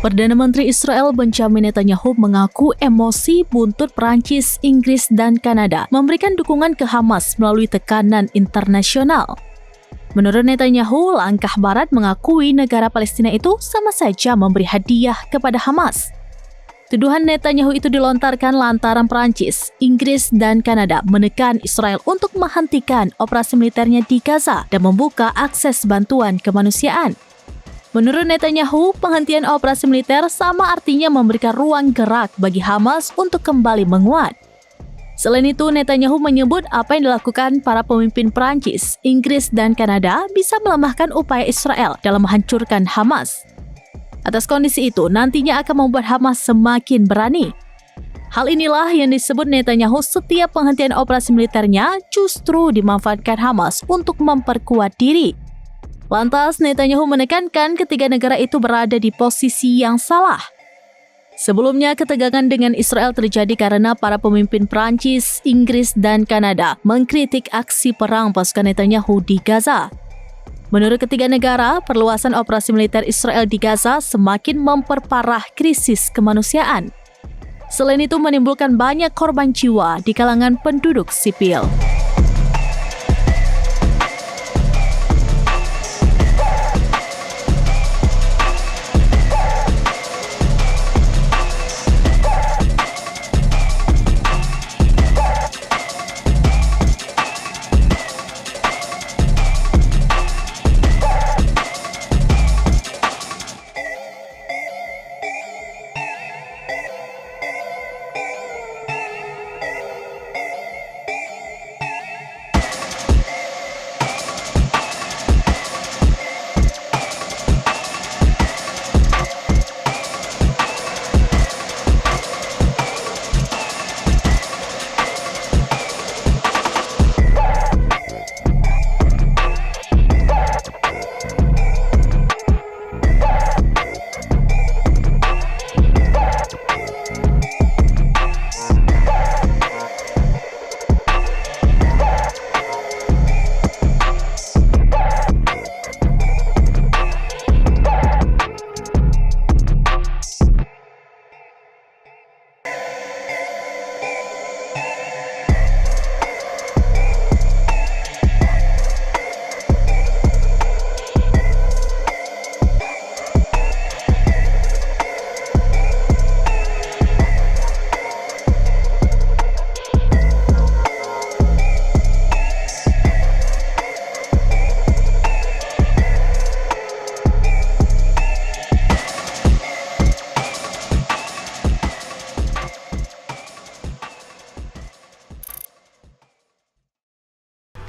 Perdana Menteri Israel Benjamin Netanyahu mengaku emosi buntut Perancis, Inggris, dan Kanada memberikan dukungan ke Hamas melalui tekanan internasional. Menurut Netanyahu, langkah Barat mengakui negara Palestina itu sama saja memberi hadiah kepada Hamas. Tuduhan Netanyahu itu dilontarkan lantaran Perancis, Inggris, dan Kanada menekan Israel untuk menghentikan operasi militernya di Gaza dan membuka akses bantuan kemanusiaan. Menurut Netanyahu, penghentian operasi militer sama artinya memberikan ruang gerak bagi Hamas untuk kembali menguat. Selain itu, Netanyahu menyebut apa yang dilakukan para pemimpin Perancis, Inggris, dan Kanada bisa melemahkan upaya Israel dalam menghancurkan Hamas. Atas kondisi itu, nantinya akan membuat Hamas semakin berani. Hal inilah yang disebut Netanyahu setiap penghentian operasi militernya justru dimanfaatkan Hamas untuk memperkuat diri. Lantas, Netanyahu menekankan ketiga negara itu berada di posisi yang salah. Sebelumnya, ketegangan dengan Israel terjadi karena para pemimpin Perancis, Inggris, dan Kanada mengkritik aksi perang pasukan Netanyahu di Gaza. Menurut ketiga negara, perluasan operasi militer Israel di Gaza semakin memperparah krisis kemanusiaan. Selain itu, menimbulkan banyak korban jiwa di kalangan penduduk sipil.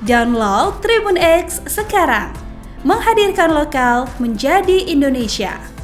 Download Tribun X sekarang, menghadirkan lokal menjadi Indonesia.